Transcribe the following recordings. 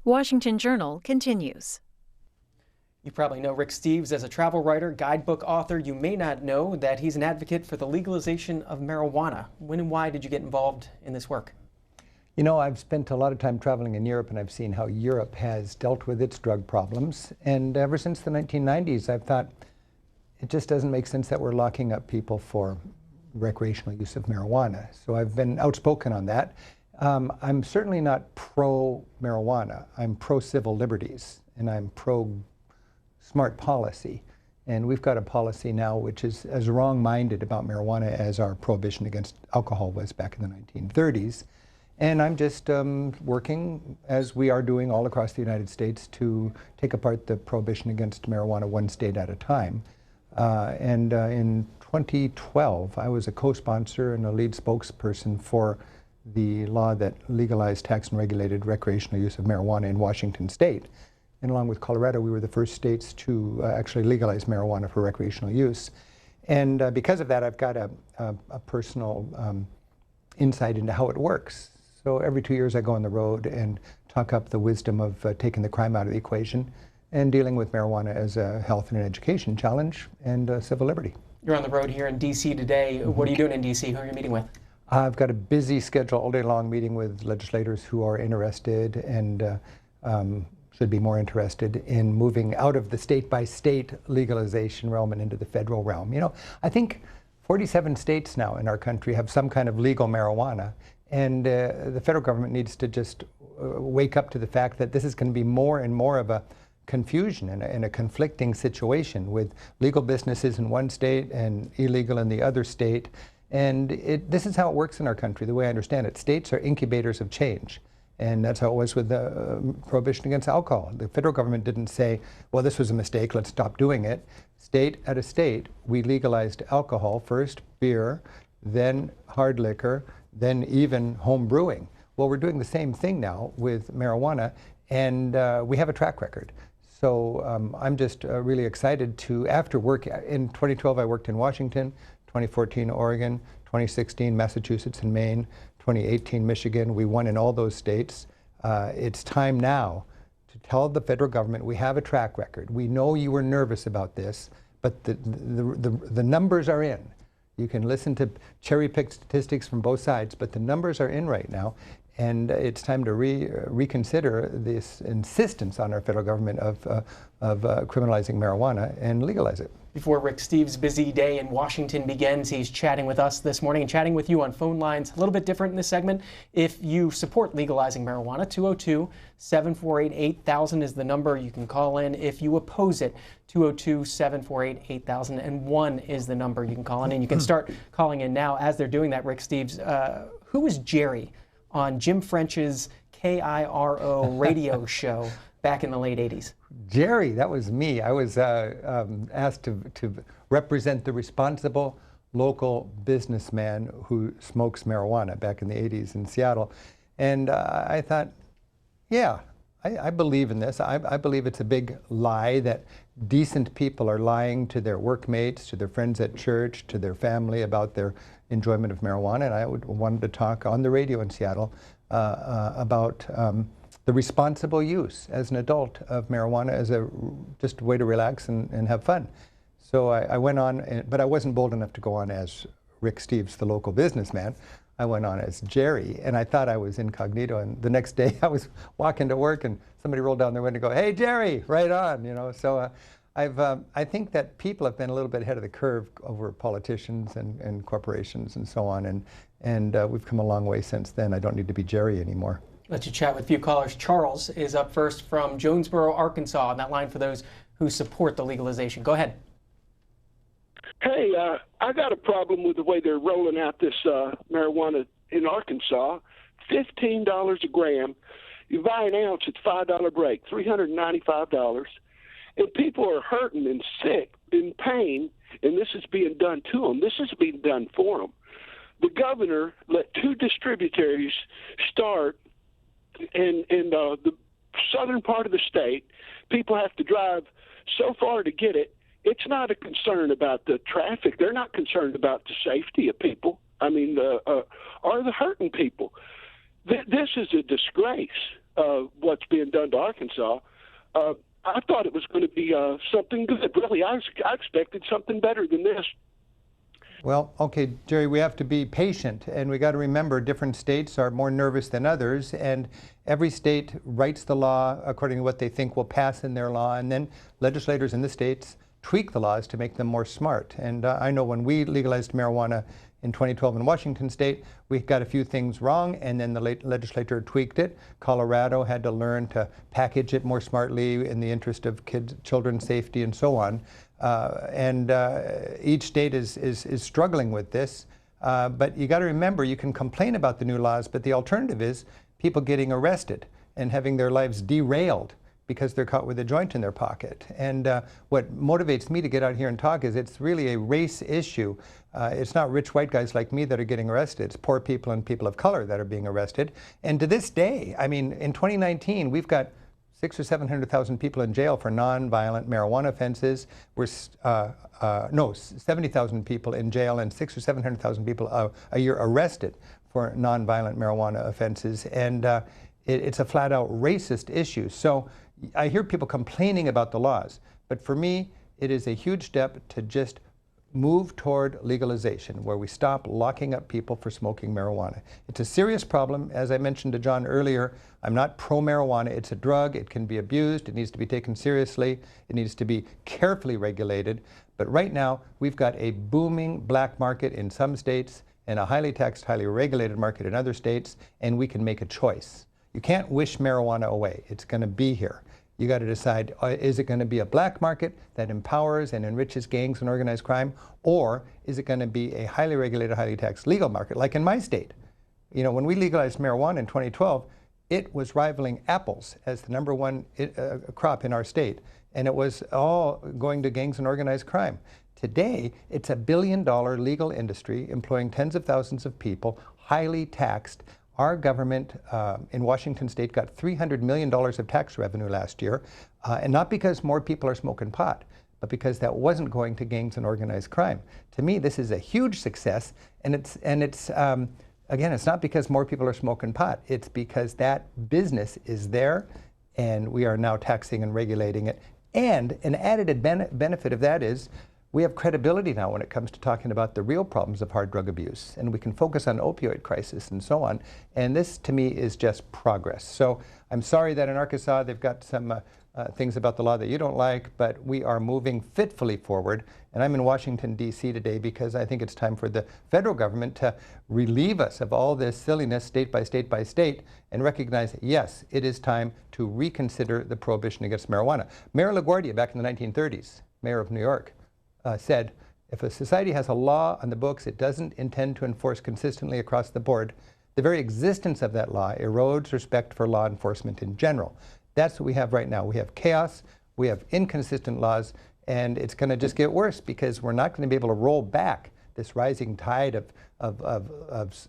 Washington Journal continues. You probably know Rick Steves as a travel writer, guidebook author. You may not know that he's an advocate for the legalization of marijuana. When and why did you get involved in this work? You know, I've spent a lot of time traveling in Europe, and I've seen how Europe has dealt with its drug problems. And ever since the 1990s, I've thought it just doesn't make sense that we're locking up people for recreational use of marijuana. So I've been outspoken on that. I'm certainly not pro-marijuana. I'm pro-civil liberties, and I'm pro-smart policy. And we've got a policy now which is as wrong-minded about marijuana as our prohibition against alcohol was back in the 1930s. And I'm just working, as we are doing all across the United States, to take apart the prohibition against marijuana one state at a time. In 2012, I was a co-sponsor and a lead spokesperson for the law that legalized tax and regulated recreational use of marijuana in Washington state. And along with Colorado, we were the first states to actually legalize marijuana for recreational use. And because of that, I've got a personal insight into how it works. So every 2 years I go on the road and talk up the wisdom of taking the crime out of the equation and dealing with marijuana as a health and an education challenge and civil liberty. You're on the road here in D.C. today. What are you doing in D.C.? Who are you meeting with? I've got a busy schedule all day long, meeting with legislators who are interested and should be more interested in moving out of the state-by-state legalization realm and into the federal realm. You know, I think 47 states now in our country have some kind of legal marijuana, and the federal government needs to just wake up to the fact that this is going to be more and more of a confusion and a conflicting situation with legal businesses in one state and illegal in the other state. And this is how it works in our country, the way I understand it. States are incubators of change. And that's how it was with the prohibition against alcohol. The federal government didn't say, well, this was a mistake, let's stop doing it. State at a state, we legalized alcohol, first beer, then hard liquor, then even home brewing. Well, we're doing the same thing now with marijuana, and we have a track record. So I'm just really excited to, after work, in 2012 I worked in Washington, 2014 Oregon, 2016 Massachusetts and Maine, 2018 Michigan. We won in all those states. It's time now to tell the federal government we have a track record. We know you were nervous about this, but the numbers are in. You can listen to cherry-picked statistics from both sides, but the numbers are in right now. And it's time to reconsider this insistence on our federal government of criminalizing marijuana and legalize it. Before Rick Steves' busy day in Washington begins, he's chatting with us this morning and chatting with you on phone lines. A little bit different in this segment. If you support legalizing marijuana, 202-748-8000 is the number you can call in. If you oppose it, 202-748-8000, and 1 is the number you can call in. And you can start calling in now. As they're doing that, Rick Steves, who is Jerry on Jim French's KIRO radio show back in the late 80s? Jerry, that was me. I was asked to represent the responsible local businessman who smokes marijuana back in the 80s in Seattle. And I thought, yeah, I believe in this. I believe it's a big lie that decent people are lying to their workmates, to their friends at church, to their family about their enjoyment of marijuana. And I wanted to talk on the radio in Seattle about the responsible use as an adult of marijuana as just a way to relax and have fun. So I went on, but I wasn't bold enough to go on as Rick Steves, the local businessman. I went on as Jerry, and I thought I was incognito. And the next day I was walking to work and somebody rolled down their window and go, "Hey, Jerry," right on, you know. So I think that people have been a little bit ahead of the curve over politicians and corporations and so on, and we've come a long way since then. I don't need to be Jerry anymore. Let you chat with a few callers. Charles is up first from Jonesboro, Arkansas, on that line for those who support the legalization. Go ahead. Hey, I got a problem with the way they're rolling out this marijuana in Arkansas. $15 a gram. You buy an ounce, it's $5 break, $395. And people are hurting and sick, in pain, and this is being done to them. This is being done for them. The governor let 2 distributors start in the southern part of the state. People have to drive so far to get it. It's not a concern about the traffic. They're not concerned about the safety of people. I mean, or the hurting people. This is a disgrace. what's being done to Arkansas. I thought it was going to be something good. Really, I expected something better than this. Well, okay, Jerry, we have to be patient, and we got to remember different states are more nervous than others, and every state writes the law according to what they think will pass in their law, and then legislators in the states tweak the laws to make them more smart. And I know when we legalized marijuana in 2012 in Washington state, we got a few things wrong, and then the legislature tweaked it. Colorado had to learn to package it more smartly in the interest of children's safety and so on. Each state is struggling with this. But you got to remember, you can complain about the new laws, but the alternative is people getting arrested and having their lives derailed because they're caught with a joint in their pocket. And what motivates me to get out here and talk is it's really a race issue. It's not rich white guys like me that are getting arrested. It's poor people and people of color that are being arrested. And to this day, I mean, in 2019, we've got 600,000 or 700,000 people in jail for nonviolent marijuana offenses. We're 70,000 people in jail and 600,000 or 700,000 people a year arrested for nonviolent marijuana offenses. And it's a flat-out racist issue. So I hear people complaining about the laws, but for me, it is a huge step to just move toward legalization, where we stop locking up people for smoking marijuana. It's a serious problem. As I mentioned to John earlier, I'm not pro-marijuana. It's a drug. It can be abused. It needs to be taken seriously. It needs to be carefully regulated. But right now, we've got a booming black market in some states and a highly taxed, highly regulated market in other states, and we can make a choice. You can't wish marijuana away. It's going to be here. You got to decide, is it going to be a black market that empowers and enriches gangs and organized crime, or is it going to be a highly regulated, highly taxed legal market, like in my state? You know, when we legalized marijuana in 2012, it was rivaling apples as the #1 crop in our state, and it was all going to gangs and organized crime. Today, it's $1 billion legal industry employing tens of thousands of people, highly taxed. Our government in Washington state got $300 million of tax revenue last year, and not because more people are smoking pot, but because that wasn't going to gangs and organized crime. To me, this is a huge success, and it's again, it's not because more people are smoking pot. It's because that business is there, and we are now taxing and regulating it. And an added benefit of that is we have credibility now when it comes to talking about the real problems of hard drug abuse, and we can focus on opioid crisis and so on. And this, to me, is just progress. So I'm sorry that in Arkansas they've got some things about the law that you don't like, but we are moving fitfully forward. And I'm in Washington, D.C. today because I think it's time for the federal government to relieve us of all this silliness state by state by state and recognize, yes, it is time to reconsider the prohibition against marijuana. Mayor LaGuardia, back in the 1930s, mayor of New York, said, if a society has a law on the books it doesn't intend to enforce consistently across the board, the very existence of that law erodes respect for law enforcement in general. That's what we have right now. We have chaos, we have inconsistent laws, and it's going to just get worse because we're not going to be able to roll back this rising tide of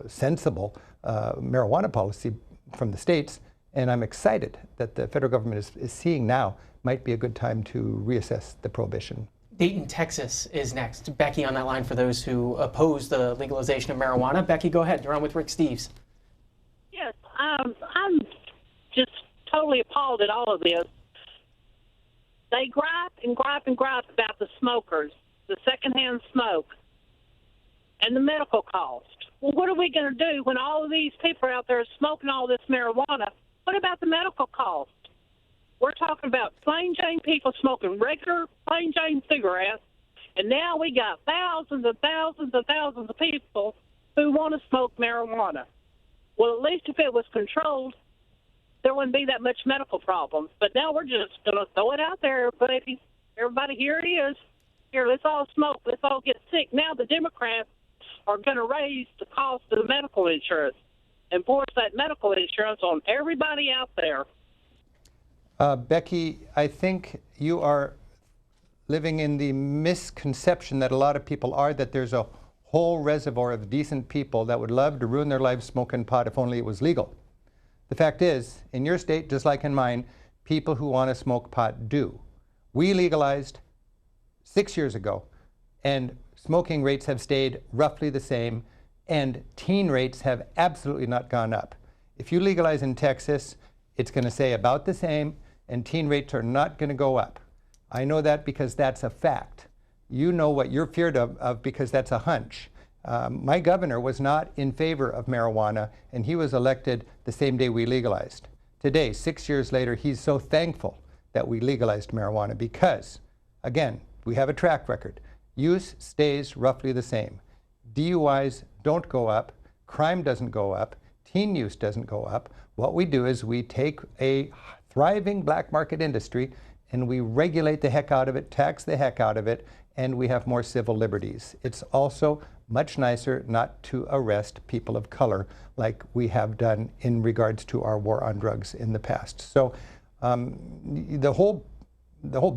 sensible marijuana policy from the states. And I'm excited that the federal government is seeing now might be a good time to reassess the prohibition. Dayton, Texas is next. Becky on that line for those who oppose the legalization of marijuana. Becky, go ahead. You're on with Rick Steves. Yes, I'm just totally appalled at all of this. They gripe and gripe and gripe about the smokers, the secondhand smoke, and the medical cost. Well, what are we going to do when all of these people are out there smoking all this marijuana? What about the medical cost? We're talking about plain Jane people smoking regular plain Jane cigarettes, and now we got thousands and thousands and thousands of people who want to smoke marijuana. Well, at least if it was controlled, there wouldn't be that much medical problems. But now we're just going to throw it out there, everybody. Everybody, here it is. Here, let's all smoke. Let's all get sick. Now the Democrats are going to raise the cost of the medical insurance and force that medical insurance on everybody out there. Becky, I think you are living in the misconception that a lot of people are, that there's a whole reservoir of decent people that would love to ruin their lives smoking pot if only it was legal. The fact is, in your state, just like in mine, people who want to smoke pot do. We legalized 6 years ago, and smoking rates have stayed roughly the same, and teen rates have absolutely not gone up. If you legalize in Texas, it's going to say about the same, and teen rates are not going to go up. I know that because that's a fact. You know what you're feared of because that's a hunch. My governor was not in favor of marijuana, and he was elected the same day we legalized. Today, 6 years later, he's so thankful that we legalized marijuana because, again, we have a track record. Use stays roughly the same. DUIs don't go up, crime doesn't go up, teen use doesn't go up. What we do is we take a thriving black market industry and we regulate the heck out of it, tax the heck out of it, and we have more civil liberties. It's also much nicer not to arrest people of color like we have done in regards to our war on drugs in the past. So the whole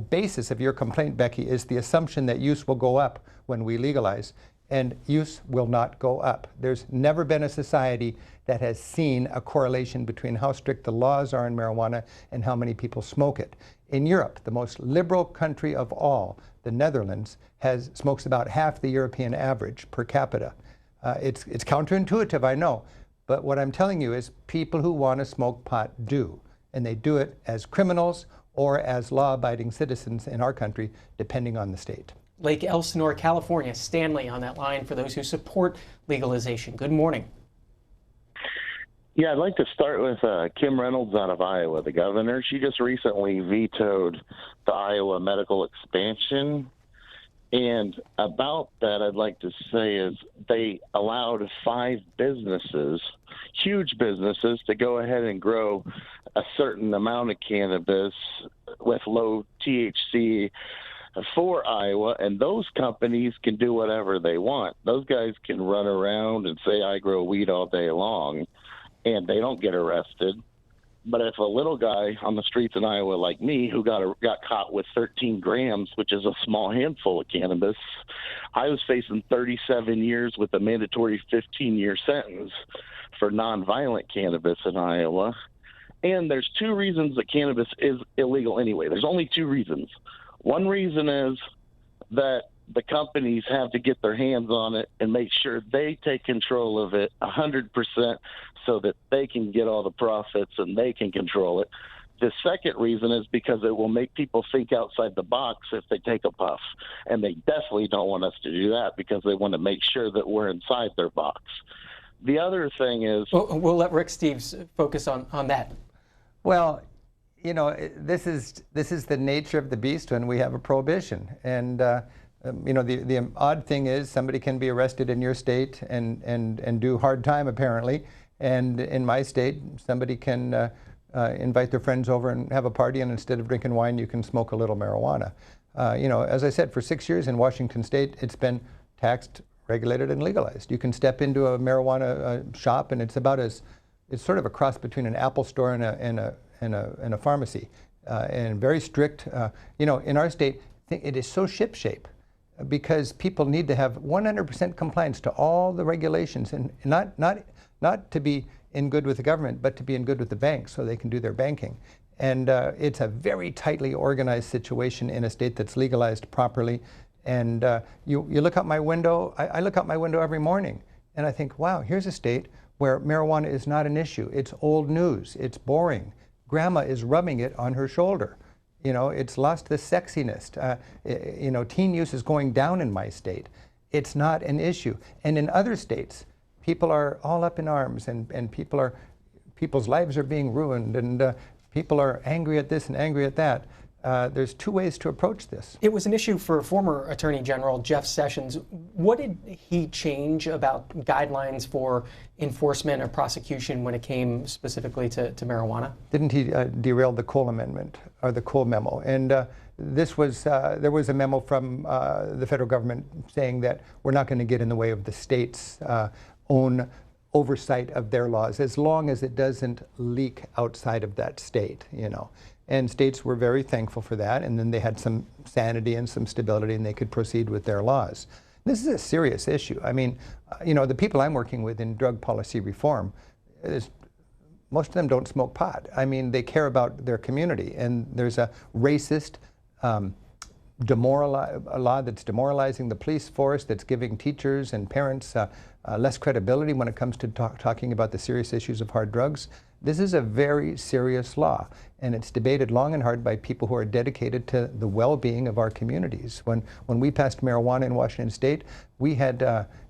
basis of your complaint, Becky, is the assumption that use will go up when we legalize, and use will not go up. There's never been a society that has seen a correlation between how strict the laws are in marijuana and how many people smoke it. In Europe, the most liberal country of all, the Netherlands, smokes about half the European average per capita. It's counterintuitive, I know, but what I'm telling you is people who want to smoke pot do, and they do it as criminals or as law-abiding citizens in our country, depending on the state. Lake Elsinore, California. Stanley on that line for those who support legalization. Good morning. Yeah, I'd like to start with Kim Reynolds out of Iowa, the governor. She just recently vetoed the Iowa medical expansion. And about that, I'd like to say is they allowed 5 businesses, huge businesses, to go ahead and grow a certain amount of cannabis with low THC for Iowa, and those companies can do whatever they want. Those guys can run around and say, I grow weed all day long, and they don't get arrested. But if a little guy on the streets in Iowa like me, who got caught with 13 grams, which is a small handful of cannabis, I was facing 37 years with a mandatory 15-year sentence for nonviolent cannabis in Iowa. And there's 2 reasons that cannabis is illegal anyway. There's only 2 reasons. One reason is that the companies have to get their hands on it and make sure they take control of it 100% so that they can get all the profits and they can control it. The second reason is because it will make people think outside the box if they take a puff. And they definitely don't want us to do that because they want to make sure that we're inside their box. The other thing is... We'll let Rick Steves focus on that. Well, you know, this is the nature of the beast when we have a prohibition. And you know, the odd thing is somebody can be arrested in your state and do hard time apparently, and in my state somebody can invite their friends over and have a party, and instead of drinking wine you can smoke a little marijuana. You know, as I said, for 6 years in Washington state it's been taxed, regulated, and legalized. You can step into a marijuana shop and it's sort of a cross between an Apple store and a pharmacy, and very strict. You know, in our state it is so shipshape because people need to have 100% compliance to all the regulations, and not to be in good with the government, but to be in good with the banks so they can do their banking. And it's a very tightly organized situation in a state that's legalized properly. And you look out my window, I look out my window every morning, and I think, wow, here's a state where marijuana is not an issue. It's old news, it's boring. Grandma is rubbing it on her shoulder. You know, it's lost the sexiness. You know, teen use is going down in my state. It's not an issue. And in other states, people are all up in arms, and people's lives are being ruined, and people are angry at this and angry at that. There's 2 ways to approach this. It was an issue for former Attorney General Jeff Sessions. What did he change about guidelines for enforcement or prosecution when it came specifically to marijuana? Didn't he derail the Cole Amendment, or the Cole Memo? And there was a memo from the federal government saying that we're not going to get in the way of the state's own oversight of their laws, as long as it doesn't leak outside of that state, you know. And states were very thankful for that, and then they had some sanity and some stability, and they could proceed with their laws. This is a serious issue. I mean, you know, the people I'm working with in drug policy reform, most of them don't smoke pot. I mean, they care about their community, and there's a racist a law that's demoralizing the police force, that's giving teachers and parents less credibility when it comes to talking about the serious issues of hard drugs. This is a very serious law, and it's debated long and hard by people who are dedicated to the well-being of our communities. When we passed marijuana in Washington State, we had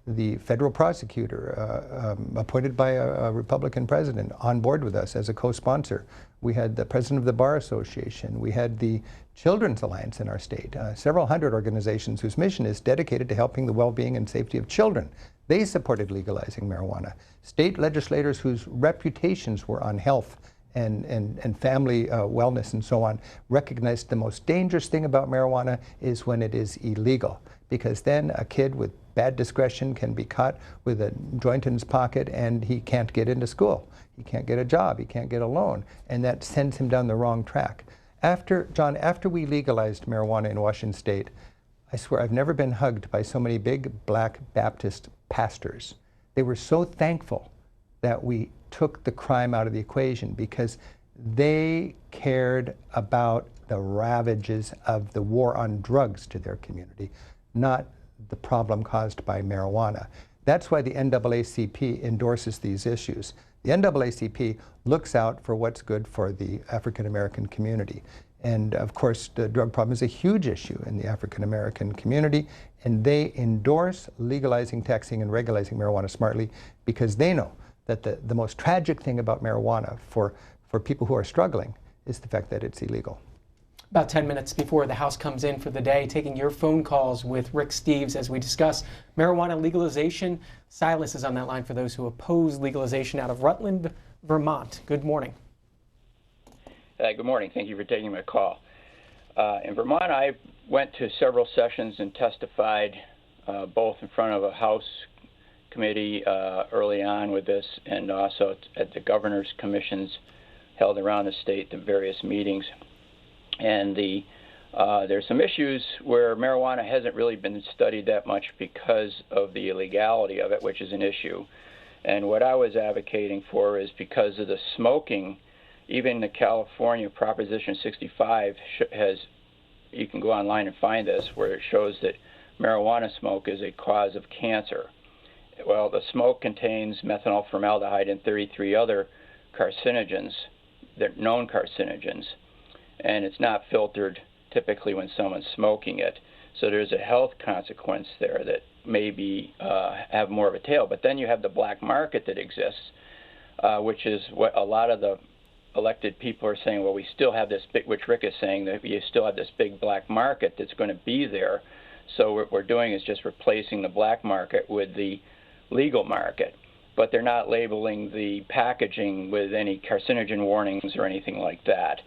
the federal prosecutor appointed by a Republican president on board with us as a co-sponsor. We had the president of the Bar Association. We had the Children's Alliance in our state, several hundred organizations whose mission is dedicated to helping the well-being and safety of children. They supported legalizing marijuana. State legislators whose reputations were on health and family wellness and so on recognized the most dangerous thing about marijuana is when it is illegal, because then a kid with bad discretion can be caught with a joint in his pocket and he can't get into school. He can't get a job, he can't get a loan, and that sends him down the wrong track. John, after we legalized marijuana in Washington State, I swear I've never been hugged by so many big black Baptist pastors. They were so thankful that we took the crime out of the equation because they cared about the ravages of the war on drugs to their community, not the problem caused by marijuana. That's why the NAACP endorses these issues. The NAACP looks out for what's good for the African American community. And of course, the drug problem is a huge issue in the African American community, and they endorse legalizing, taxing, and regulating marijuana smartly because they know that the most tragic thing about marijuana for people who are struggling is the fact that it's illegal. About 10 minutes before the House comes in for the day, taking your phone calls with Rick Steves as we discuss marijuana legalization. Silas is on that line for those who oppose legalization out of Rutland, Vermont. Good morning. Good morning. Thank you for taking my call. In Vermont, I went to several sessions and testified both in front of a House committee early on with this and also at the governor's commissions held around the state, the various meetings. And there's some issues where marijuana hasn't really been studied that much because of the illegality of it, which is an issue. And what I was advocating for is because of the smoking. Even the California Proposition 65 has, you can go online and find this, where it shows that marijuana smoke is a cause of cancer. Well, the smoke contains methanol, formaldehyde, and 33 other carcinogens, they're known carcinogens, and it's not filtered typically when someone's smoking it. So there's a health consequence there that maybe have more of a tail. But then you have the black market that exists, which is what a lot of the elected people are saying, well, we still have this big, which Rick is saying, that we still have this big black market that's going to be there. So what we're doing is just replacing the black market with the legal market. But they're not labeling the packaging with any carcinogen warnings or anything like that.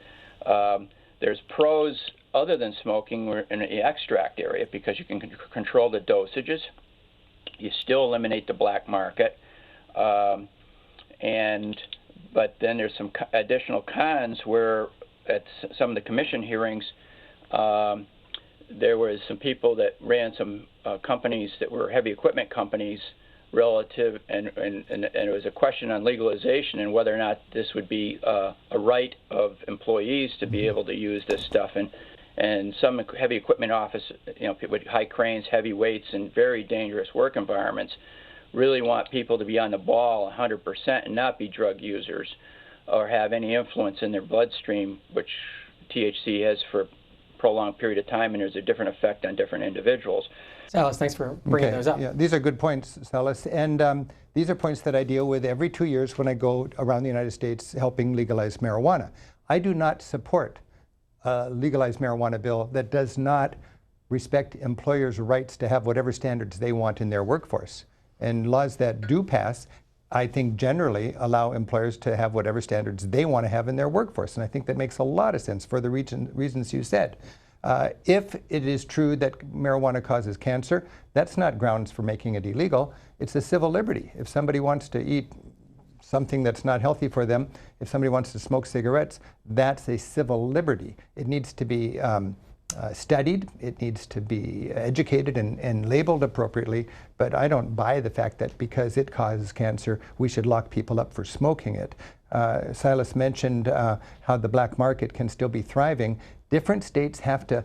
There's pros other than smoking in the extract area because you can control the dosages. You still eliminate the black market. But then there's some additional cons where at some of the commission hearings, there was some people that ran some companies that were heavy equipment companies relative, and it was a question on legalization and whether or not this would be a right of employees to be able to use this stuff. And some heavy equipment office, people with high cranes, heavy weights, and very dangerous work environments really want people to be on the ball 100% and not be drug users or have any influence in their bloodstream, which THC has for a prolonged period of time, and there's a different effect on different individuals. Silas, thanks for bringing those up. Yeah, these are good points, Silas, and these are points that I deal with every 2 years when I go around the United States helping legalize marijuana. I do not support a legalized marijuana bill that does not respect employers' rights to have whatever standards they want in their workforce. And laws that do pass, I think, generally allow employers to have whatever standards they want to have in their workforce. And I think that makes a lot of sense for the reasons you said. If it is true that marijuana causes cancer, that's not grounds for making it illegal. It's a civil liberty. If somebody wants to eat something that's not healthy for them, if somebody wants to smoke cigarettes, that's a civil liberty. It needs to be studied, it needs to be educated and labeled appropriately, but I don't buy the fact that because it causes cancer, we should lock people up for smoking it. Silas mentioned how the black market can still be thriving. Different states have to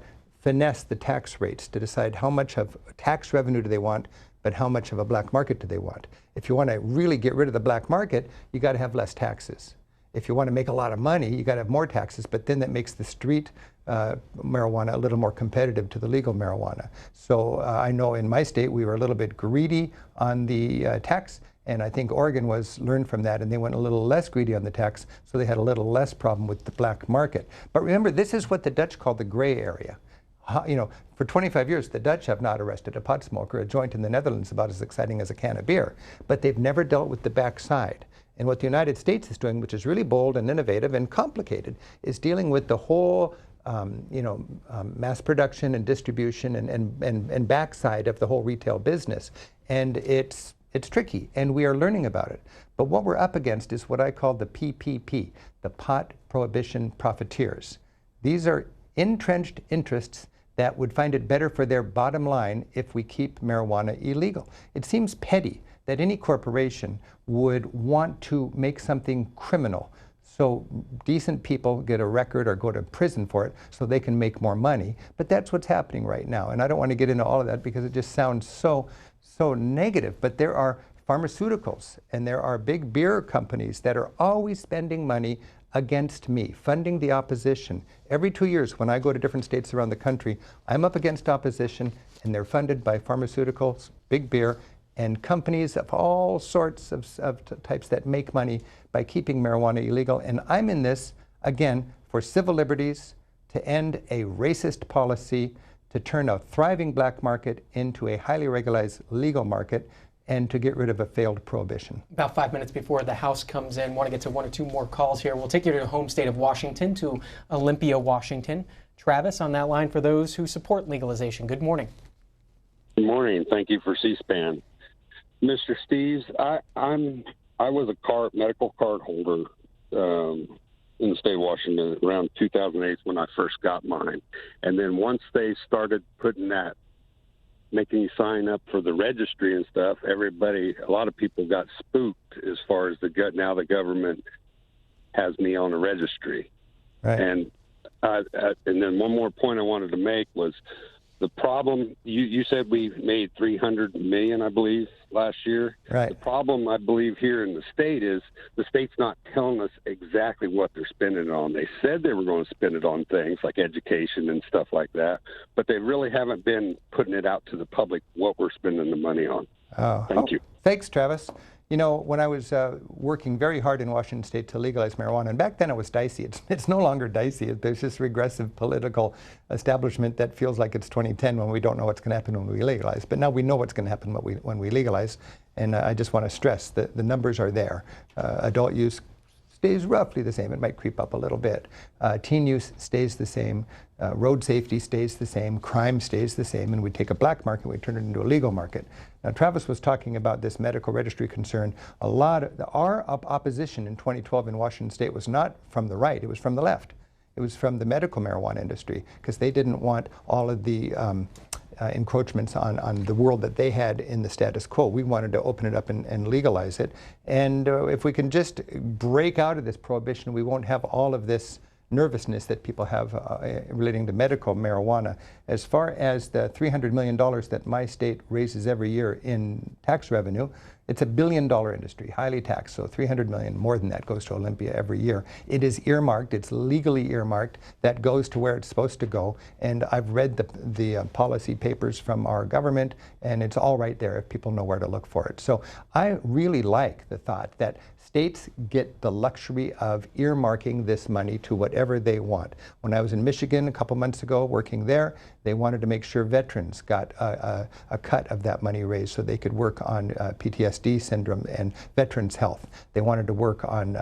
finesse the tax rates to decide how much of tax revenue do they want, but how much of a black market do they want. If you want to really get rid of the black market, you got to have less taxes. If you want to make a lot of money, you got to have more taxes, but then that makes the street marijuana a little more competitive to the legal marijuana. So I know in my state we were a little bit greedy on the tax, and I think Oregon learned from that, and they went a little less greedy on the tax, so they had a little less problem with the black market. But remember, this is what the Dutch call the gray area. You know, for 25 years, the Dutch have not arrested a pot smoker. A joint in the Netherlands is about as exciting as a can of beer, but they've never dealt with the backside. And what the United States is doing, which is really bold and innovative and complicated, is dealing with the whole mass production and distribution and backside of the whole retail business. And it's tricky, and we are learning about it. But what we're up against is what I call the PPP, the pot prohibition profiteers. These are entrenched interests that would find it better for their bottom line if we keep marijuana illegal. It seems petty that any corporation would want to make something criminal so decent people get a record or go to prison for it so they can make more money. But that's what's happening right now. And I don't want to get into all of that because it just sounds so negative. But there are pharmaceuticals and there are big beer companies that are always spending money against me, funding the opposition. Every 2 years when I go to different states around the country, I'm up against opposition, and they're funded by pharmaceuticals, big beer, and companies of all sorts of types that make money by keeping marijuana illegal. And I'm in this, again, for civil liberties, to end a racist policy, to turn a thriving black market into a highly regularized legal market, and to get rid of a failed prohibition. About 5 minutes before the House comes in, want to get to one or two more calls here. We'll take you to the home state of Washington, to Olympia, Washington. Travis on that line for those who support legalization. Good morning. Good morning. Thank you for C-SPAN. Mr. Steves, I was a medical card holder in the state of Washington around 2008 when I first got mine. And then once they started putting that, making you sign up for the registry and stuff, a lot of people got spooked as far as now the government has me on a registry. Right. And then one more point I wanted to make was the problem. You said we made $300 million, I believe, last year. Right. The problem, I believe, here in the state is the state's not telling us exactly what they're spending it on. They said they were going to spend it on things like education and stuff like that, but they really haven't been putting it out to the public what we're spending the money on. Thank you. Thanks, Travis. You know, when I was working very hard in Washington State to legalize marijuana, and back then it was dicey. It's no longer dicey. There's this regressive political establishment that feels like it's 2010 when we don't know what's going to happen when we legalize. But now we know what's going to happen when we legalize. And I just want to stress that the numbers are there. Adult use stays roughly the same. It might creep up a little bit. Teen use stays the same. Road safety stays the same. Crime stays the same. And we take a black market, we turn it into a legal market. Now, Travis was talking about this medical registry concern. Our opposition in 2012 in Washington State was not from the right. It was from the left. It was from the medical marijuana industry, because they didn't want all of the encroachments on the world that they had in the status quo. We wanted to open it up and legalize it. And if we can just break out of this prohibition, we won't have all of this nervousness that people have relating to medical marijuana. As far as the $300 million that my state raises every year in tax revenue, it's $1 billion industry, highly taxed, so $300 million, more than that, goes to Olympia every year. It is earmarked, it's legally earmarked, that goes to where it's supposed to go, and I've read the policy papers from our government, and it's all right there if people know where to look for it. So I really like the thought that states get the luxury of earmarking this money to whatever they want. When I was in Michigan a couple months ago working there, they wanted to make sure veterans got a cut of that money raised so they could work on PTSD syndrome and veterans health. They wanted to work on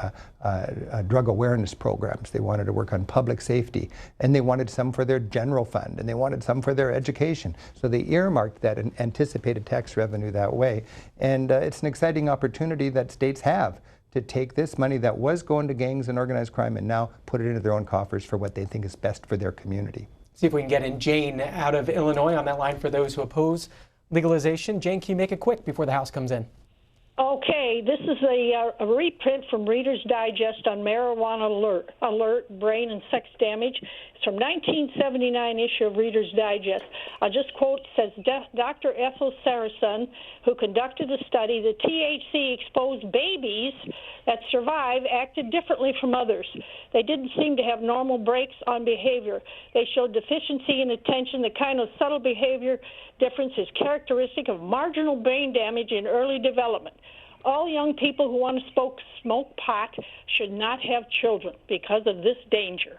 drug awareness programs. They wanted to work on public safety. And they wanted some for their general fund, and they wanted some for their education. So they earmarked that anticipated tax revenue that way. And it's an exciting opportunity that states have to take this money that was going to gangs and organized crime and now put it into their own coffers for what they think is best for their community. See if we can get in Jane out of Illinois on that line for those who oppose legalization. Jane, can you make it quick before the House comes in? Okay, this is a reprint from Reader's Digest on marijuana alert, brain and sex damage. It's from 1979 issue of Reader's Digest. I'll just quote, says Dr. Ethel Saracen, who conducted a study, the THC-exposed babies that survived acted differently from others. They didn't seem to have normal breaks on behavior. They showed deficiency in attention. The kind of subtle behavior difference is characteristic of marginal brain damage in early development. All young people who want to smoke pot should not have children because of this danger.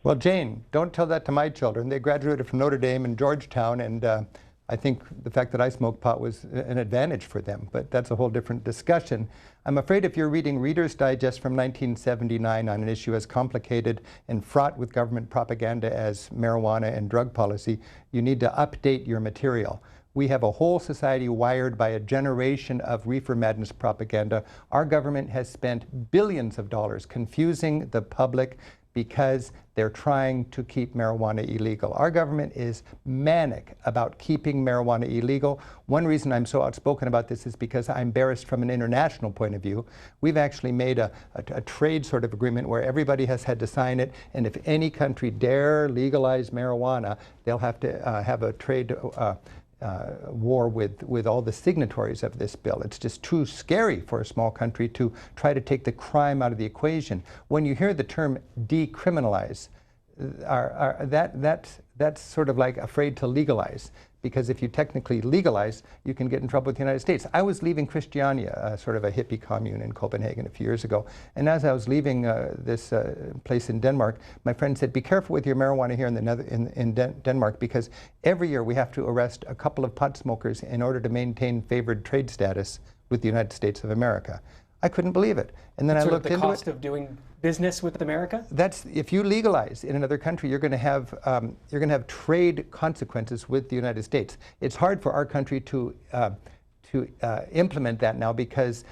Well, Jane, don't tell that to my children. They graduated from Notre Dame and Georgetown, and I think the fact that I smoke pot was an advantage for them, but that's a whole different discussion. I'm afraid if you're reading Reader's Digest from 1979 on an issue as complicated and fraught with government propaganda as marijuana and drug policy, you need to update your material. We have a whole society wired by a generation of reefer madness propaganda. Our government has spent billions of dollars confusing the public because they're trying to keep marijuana illegal. Our government is manic about keeping marijuana illegal. One reason I'm so outspoken about this is because I'm embarrassed from an international point of view. We've actually made a trade sort of agreement where everybody has had to sign it, and if any country dare legalize marijuana, they'll have to have a trade war with all the signatories of this bill. It's just too scary for a small country to try to take the crime out of the equation. When you hear the term decriminalize, that's sort of like afraid to legalize, because if you technically legalize, you can get in trouble with the United States. I was leaving Christiania, sort of a hippie commune in Copenhagen a few years ago, and as I was leaving this place in Denmark, my friend said, be careful with your marijuana here in Denmark, because every year we have to arrest a couple of pot smokers in order to maintain favored trade status with the United States of America. I couldn't believe it. And then I looked into it. The cost of doing business with America? That's, if you legalize in another country, you're going to have trade consequences with the United States. It's hard for our country to implement that now because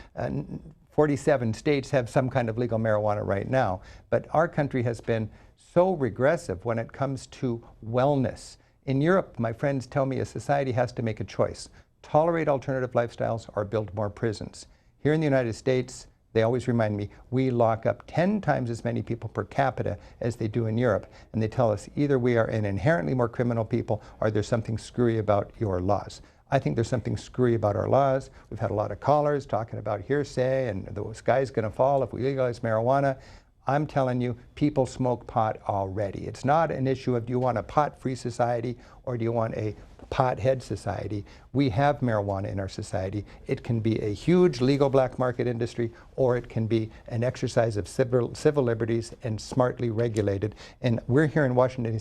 47 states have some kind of legal marijuana right now. But our country has been so regressive when it comes to wellness. In Europe, my friends tell me a society has to make a choice: tolerate alternative lifestyles or build more prisons. Here in the United States, they always remind me, we lock up 10 times as many people per capita as they do in Europe. And they tell us either we are an inherently more criminal people or there's something screwy about your laws. I think there's something screwy about our laws. We've had a lot of callers talking about hearsay and the sky's going to fall if we legalize marijuana. I'm telling you, people smoke pot already. It's not an issue of do you want a pot-free society or do you want a pothead society. We have marijuana in our society. It can be a huge legal black market industry, or it can be an exercise of civil liberties and smartly regulated. And we're here in Washington,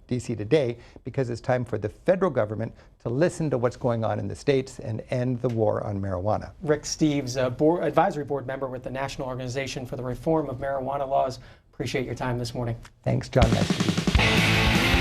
D.C. today because it's time for the federal government to listen to what's going on in the states and end the war on marijuana. Rick Steves, advisory board member with the National Organization for the Reform of Marijuana Laws. Appreciate your time this morning. Thanks, John. Nice to meet you.